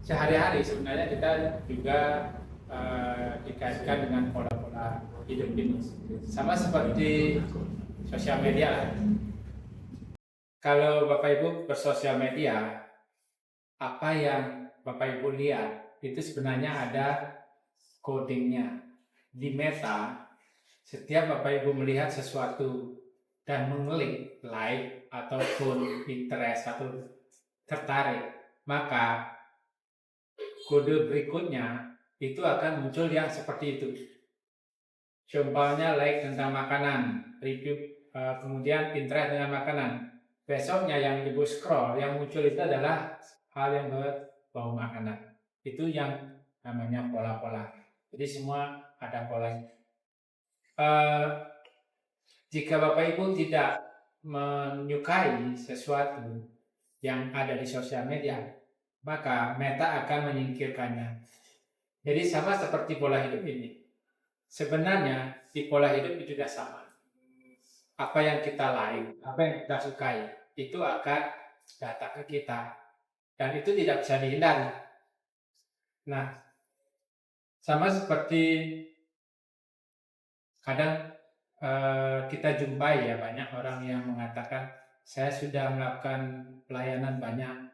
sehari-hari sebenarnya kita juga dikaitkan dengan pola-pola hidup ini. Sama seperti sosial media lah. Kalau Bapak Ibu bersosial media, apa yang Bapak Ibu lihat itu sebenarnya ada codingnya. Di Meta, setiap Bapak Ibu melihat sesuatu dan mengklik like ataupun interest atau tertarik, maka kode berikutnya itu akan muncul yang seperti itu. Contohnya like tentang makanan, review, kemudian interest dengan makanan. Besoknya yang Ibu scroll, yang muncul itu adalah hal yang berbau makanan. Itu yang namanya pola-pola. Jadi semua ada polanya. Jika Bapak Ibu tidak menyukai sesuatu yang ada di sosial media, maka Meta akan menyingkirkannya. Jadi sama seperti pola hidup ini. Sebenarnya di pola hidup itu juga sama. Apa yang kita like, apa yang kita sukai, itu akan datang ke kita. Dan itu tidak bisa dihindari. Nah, sama seperti kadang kita jumpai ya banyak orang yang mengatakan, saya sudah melakukan pelayanan banyak,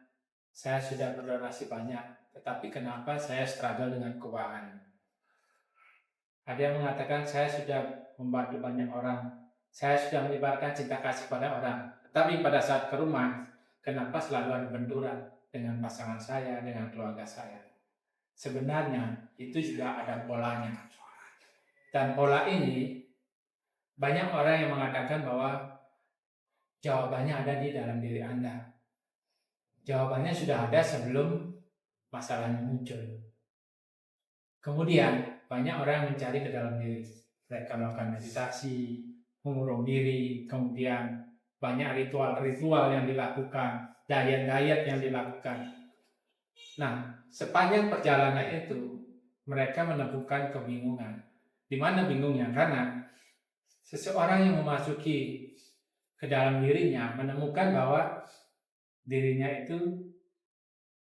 saya sudah berdonasi banyak, tetapi kenapa saya struggle dengan keuangan? Ada yang mengatakan, saya sudah membantu banyak orang, saya sudah menyebarkan cinta kasih pada orang, tetapi pada saat ke rumah, kenapa selalu ada benturan dengan pasangan saya, dengan keluarga saya? Sebenarnya itu juga ada polanya. Dan pola ini banyak orang yang mengatakan bahwa jawabannya ada di dalam diri Anda. Jawabannya sudah ada sebelum masalahnya muncul. Kemudian banyak orang yang mencari ke dalam diri. Mereka melakukan meditasi, mengurung diri, kemudian banyak ritual-ritual yang dilakukan, diet-diet yang dilakukan. Nah, sepanjang perjalanan itu mereka menemukan kebingungan. Di mana bingungnya? Karena seseorang yang memasuki ke dalam dirinya menemukan bahwa dirinya itu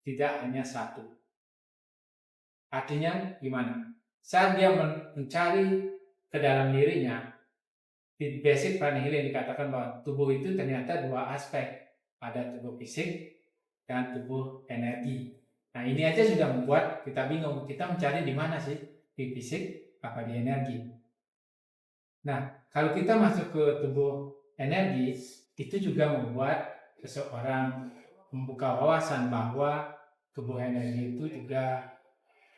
tidak hanya satu. Artinya gimana? Saat dia mencari ke dalam dirinya, di basic prana healing dikatakan bahwa tubuh itu ternyata dua aspek. Ada tubuh fisik dan tubuh energi. Nah, ini aja sudah membuat kita bingung. Kita mencari di mana sih? Di fisik apa di energi? Nah, kalau kita masuk ke tubuh energi, itu juga membuat seseorang membuka wawasan bahwa tubuh energi itu juga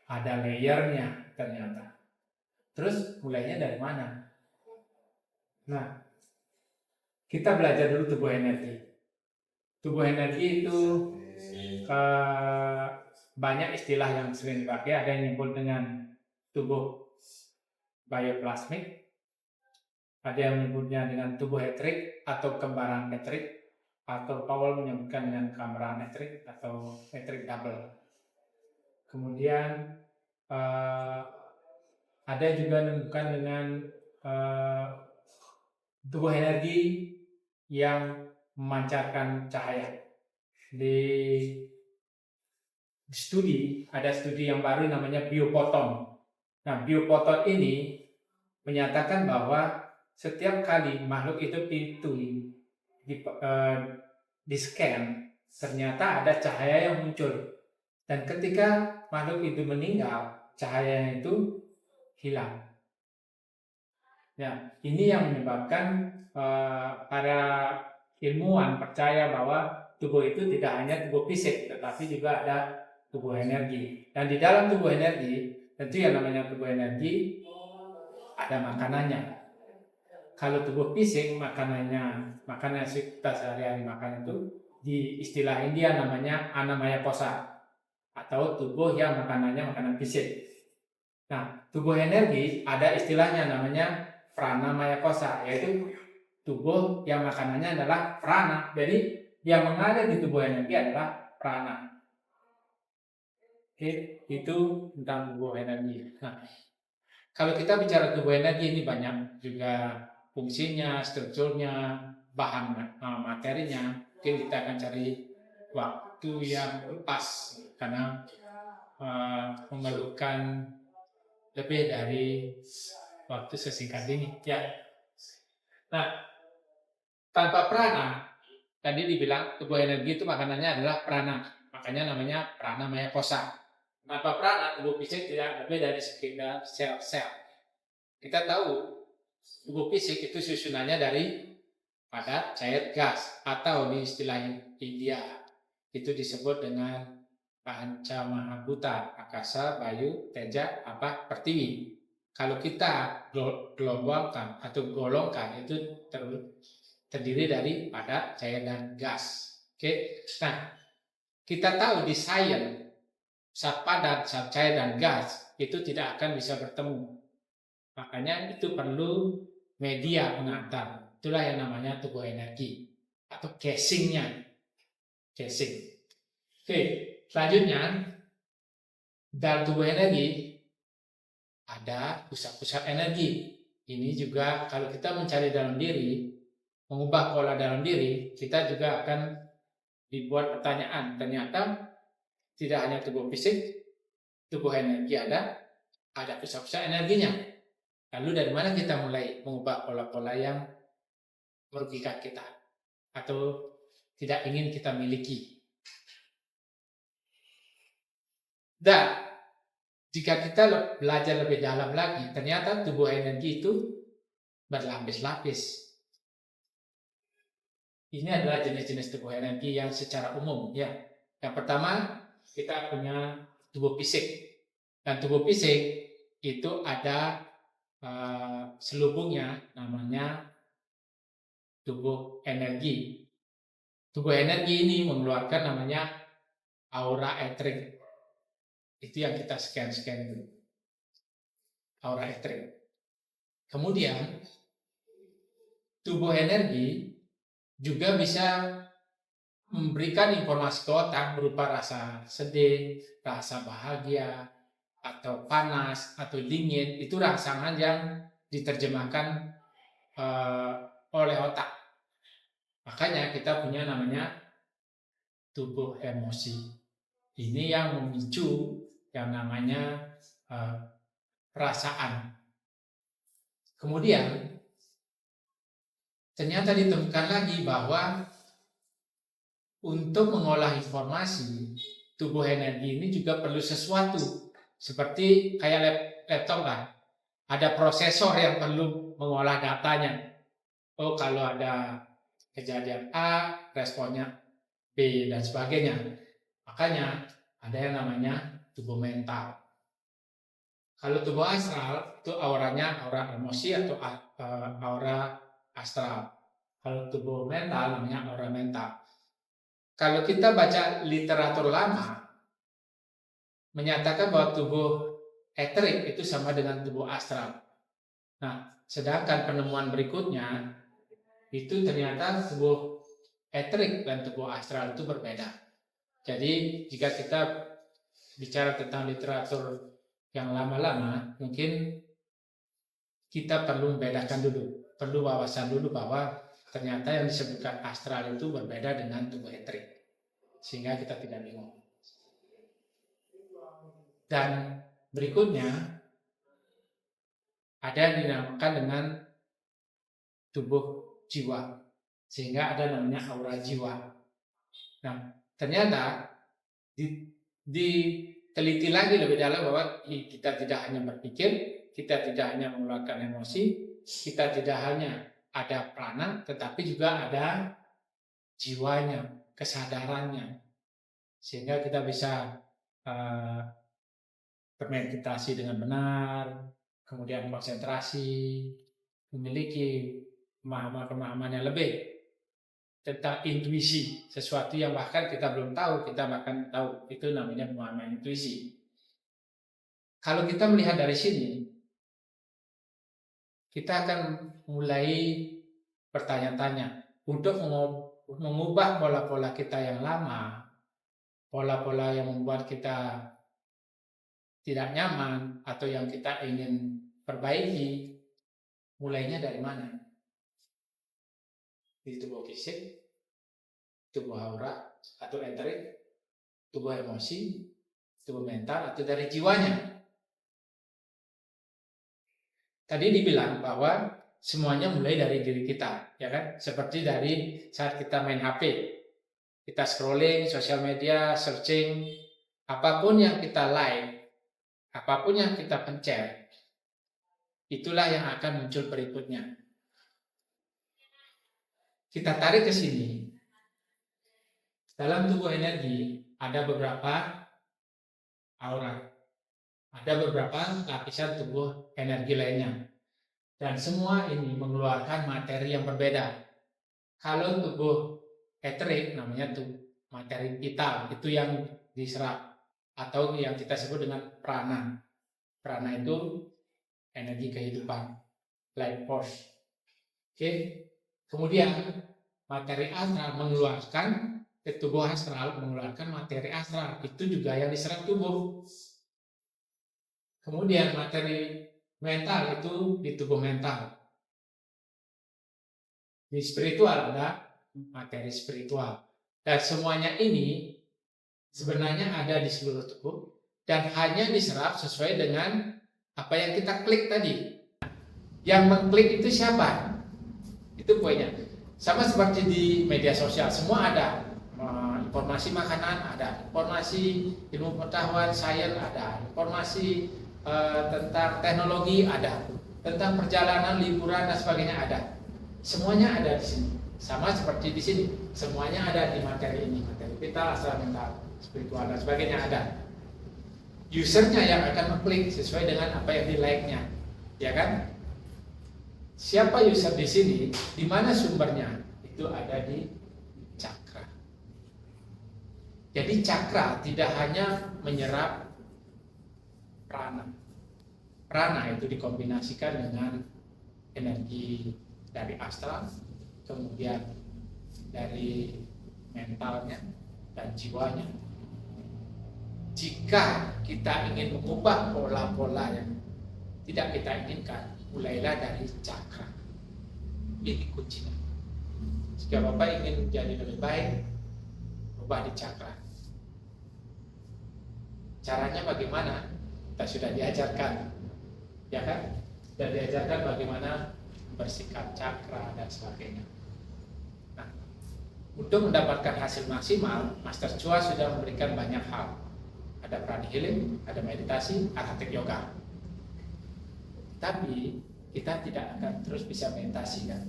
ada layernya ternyata. Terus mulainya dari mana? Nah, kita belajar dulu tubuh energi. Tubuh energi itu banyak istilah yang sering dipakai. Ada yang nyebut dengan tubuh bioplasmik, ada yang menyebutnya dengan tubuh etrik atau kembaran etrik, atau Paul menyebutkan dengan kembaran etrik atau etrik double. Kemudian ada juga menyebutkan dengan tubuh energi yang memancarkan cahaya. Di studi, ada studi yang baru namanya biofoton. Nah, biofoton ini menyatakan bahwa setiap kali makhluk hidup itu di scan, ternyata ada cahaya yang muncul. Dan ketika makhluk itu meninggal, cahayanya itu hilang. Ya, ini yang menyebabkan para ilmuwan percaya bahwa tubuh itu tidak hanya tubuh fisik, tetapi juga ada tubuh energi. Dan di dalam tubuh energi, tentu yang namanya tubuh energi ada makanannya. Kalau tubuh fisik, makanan kita sehari-hari makan itu di istilah India namanya anamaya kosa, atau tubuh yang makanannya makanan fisik. Nah, tubuh energi ada istilahnya namanya pranamaya kosa, yaitu tubuh yang makanannya adalah prana. Jadi yang mengalir di tubuh energi adalah prana. Oke, itu tentang tubuh energi. Nah, kalau kita bicara tubuh energi ini banyak juga fungsinya, strukturnya, bahan materinya. Mungkin kita akan cari waktu yang pas karena memerlukan lebih dari waktu sesingkat ini. Ya. Nah, tanpa prana, tadi dibilang tubuh energi itu makanannya adalah prana, makanya namanya prana maya kosa. Tanpa prana, tubuh fisik tidak lebih dari sekitar sel-sel. Kita tahu tubuh fisik itu susunannya dari padat, cair, gas, atau di istilah India itu disebut dengan Panca Mahabhuta, Akasa, Bayu, Teja, apa, Pertiwi. Kalau kita gelombangkan atau golongkan itu terdiri dari padat, cair, dan gas. Oke, nah kita tahu di sains zat padat, zat cair, dan gas itu tidak akan bisa bertemu. Makanya itu perlu media pengantar. Itulah yang namanya tubuh energi atau casingnya. Casing. Oke, selanjutnya dalam tubuh energi ada pusat-pusat energi. Ini juga kalau kita mencari dalam diri, mengubah pola dalam diri, kita juga akan dibuat pertanyaan. Ternyata tidak hanya tubuh fisik, tubuh energi ada pusat-pusat energinya. Lalu dari mana kita mulai mengubah pola-pola yang merugikan kita atau tidak ingin kita miliki? Dan jika kita belajar lebih dalam lagi, ternyata tubuh energi itu berlapis-lapis. Ini adalah jenis-jenis tubuh energi yang secara umum, ya. Yang pertama, kita punya tubuh fisik. Dan tubuh fisik itu ada selubungnya, namanya tubuh energi. Tubuh energi ini mengeluarkan namanya aura etheric. Itu yang kita scan dulu. Aura etheric. Kemudian tubuh energi juga bisa memberikan informasi ke otak berupa rasa sedih, rasa bahagia, atau panas, atau dingin. Itu rangsangan yang diterjemahkan oleh otak. Makanya kita punya namanya tubuh emosi. Ini yang memicu yang namanya perasaan. Kemudian ternyata ditemukan lagi bahwa untuk mengolah informasi, tubuh energi ini juga perlu sesuatu. Seperti kayak laptop lah. Ada prosesor yang perlu mengolah datanya. Oh, kalau ada kejadian A, responnya B, dan sebagainya. Makanya ada yang namanya tubuh mental. Kalau tubuh astral, itu auranya aura emosi atau aura astral. Kalau tubuh mental namanya aura mental. Kalau kita baca literatur lama, menyatakan bahwa tubuh etheric itu sama dengan tubuh astral. Nah, sedangkan penemuan berikutnya, itu ternyata tubuh etheric dan tubuh astral itu berbeda. Jadi, jika kita bicara tentang literatur yang lama-lama, mungkin kita perlu membedakan dulu, perlu wawasan dulu bahwa ternyata yang disebutkan astral itu berbeda dengan tubuh etheric. Sehingga kita tidak bingung. Dan berikutnya ada yang dinamakan dengan tubuh jiwa, sehingga ada namanya aura jiwa. Nah, ternyata diteliti lagi lebih dalam bahwa kita tidak hanya berpikir, kita tidak hanya mengeluarkan emosi, kita tidak hanya ada prana, tetapi juga ada jiwanya, kesadarannya, sehingga kita bisa bermeditasi dengan benar, kemudian konsentrasi, memiliki pemahaman yang lebih tentang intuisi, sesuatu yang bahkan kita belum tahu, kita bahkan tahu. Itu namanya pemahaman intuisi. Kalau kita melihat dari sini, kita akan mulai bertanya-tanya untuk mengubah pola-pola kita yang lama, pola-pola yang membuat kita tidak nyaman atau yang kita ingin perbaiki. Mulainya dari mana? Di tubuh fisik, tubuh aura atau etheric, tubuh emosi, tubuh mental atau dari jiwanya. Tadi dibilang bahwa semuanya mulai dari diri kita, ya kan? Seperti dari saat kita main HP, kita scrolling sosial media, searching, apapun yang kita like, apapun yang kita pencet, itulah yang akan muncul berikutnya. Kita tarik ke sini. Dalam tubuh energi ada beberapa aura, ada beberapa lapisan tubuh energi lainnya, dan semua ini mengeluarkan materi yang berbeda. Kalau tubuh eterik namanya tuh materi vital, itu yang diserap atau yang kita sebut dengan prana. Prana itu energi kehidupan, life force. Oke. Kemudian materi astral mengeluarkan ke tubuh astral, mengeluarkan materi astral, itu juga yang diserap tubuh. Kemudian materi mental itu di tubuh mental. Di spiritual ada materi spiritual. Dan semuanya ini sebenarnya ada di seluruh tubuh dan hanya diserap sesuai dengan apa yang kita klik tadi. Yang mengklik itu siapa? Itu poinnya. Sama seperti di media sosial, semua ada. Informasi makanan ada, informasi ilmu pengetahuan, sains ada, informasi tentang teknologi ada, tentang perjalanan, liburan dan sebagainya ada. Semuanya ada di sini. Sama seperti di sini, semuanya ada di materi ini, materi vital, astral, mental, spiritual dan sebagainya ada. Usernya yang akan mengklik sesuai dengan apa yang di like-nya, ya kan? Siapa user di sini? Di mana sumbernya? Itu ada di cakra. Jadi cakra tidak hanya menyerap prana. Prana itu dikombinasikan dengan energi dari astral, kemudian dari mentalnya dan jiwanya. Jika kita ingin mengubah pola-pola yang tidak kita inginkan, mulailah dari cakra. Ini kuncinya. Jika Bapak ingin menjadi lebih baik, ubah di cakra. Caranya bagaimana? Kita sudah diajarkan, ya kan? Sudah diajarkan bagaimana membersihkan cakra dan sebagainya. Nah, untuk mendapatkan hasil maksimal, Master Chua sudah memberikan banyak hal. Ada prana healing, ada meditasi, arhatik yoga. Tapi kita tidak akan terus bisa meditasi kan?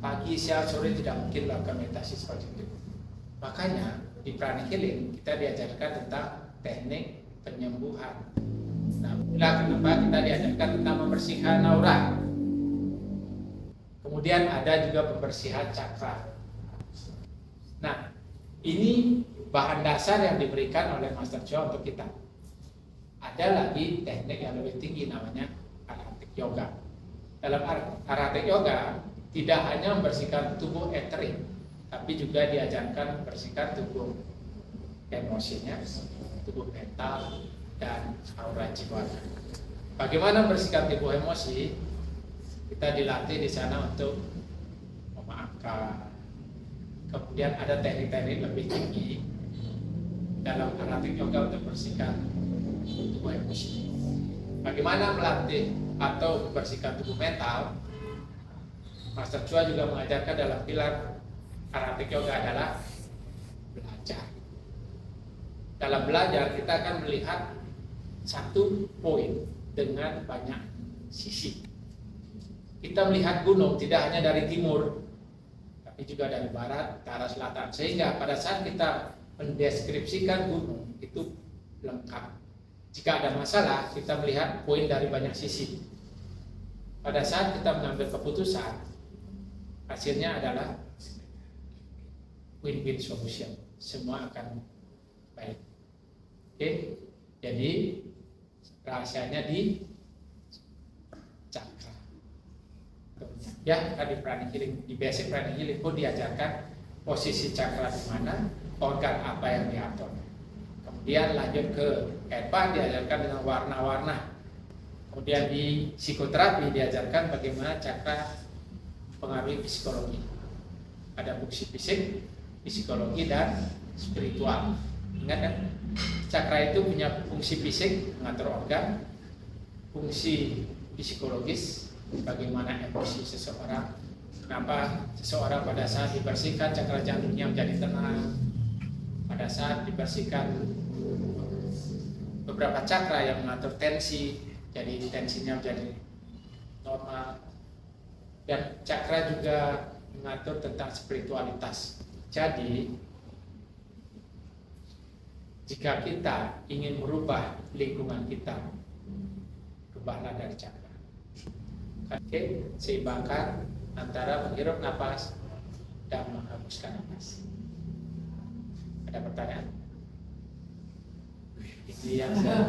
Pagi, siang, sore tidak mungkin melakukan meditasi seperti itu. Makanya di prana healing kita diajarkan tentang teknik penyembuhan. Nah, itulah kenapa kita diajarkan tentang membersihkan aura. Kemudian ada juga pembersihan cakra. Nah, ini bahan dasar yang diberikan oleh Master Chua untuk kita. Ada lagi teknik yang lebih tinggi namanya arhatik yoga. Dalam arhatik yoga tidak hanya membersihkan tubuh eterik, tapi juga diajarkan membersihkan tubuh emosinya, tubuh mental, dan aura jiwa. Bagaimana membersihkan tubuh emosi? Kita dilatih di sana untuk memaafkan. Kemudian ada teknik-teknik lebih tinggi dalam arhatik yoga untuk membersihkan tubuh emosi. Bagaimana melatih atau membersihkan tubuh mental? Master Chua juga mengajarkan dalam pilar arhatik yoga adalah belajar. Dalam belajar kita akan melihat satu poin dengan banyak sisi. Kita melihat gunung tidak hanya dari timur, tapi juga dari barat, utara, selatan. Sehingga pada saat kita mendeskripsikan gunung itu lengkap. Jika ada masalah, kita melihat poin dari banyak sisi. Pada saat kita mengambil keputusan, hasilnya adalah win-win solution. Semua akan baik. Oke, jadi rahasianya di cakra. Ya, tadi prana healing, di basic prana healing pun diajarkan posisi cakra di mana, organ apa yang diatur. Kemudian lanjut ke advance diajarkan dengan warna-warna. Kemudian di psikoterapi diajarkan bagaimana cakra pengaruhi psikologi. Ada fungsi fisik, psikologi dan spiritual. Ingat kan? Cakra itu punya fungsi fisik, mengatur organ, fungsi psikologis, bagaimana emosi seseorang. Kenapa seseorang pada saat dibersihkan cakra jantungnya menjadi tenang, pada saat dibersihkan beberapa cakra yang mengatur tensi, jadi tensinya menjadi normal. Dan cakra juga mengatur tentang spiritualitas. Jadi jika kita ingin merubah lingkungan kita, rubahlah dari cakra. Oke, seimbangkan antara menghirup nafas dan menghembuskan nafas. Ada pertanyaan? Ini yang saya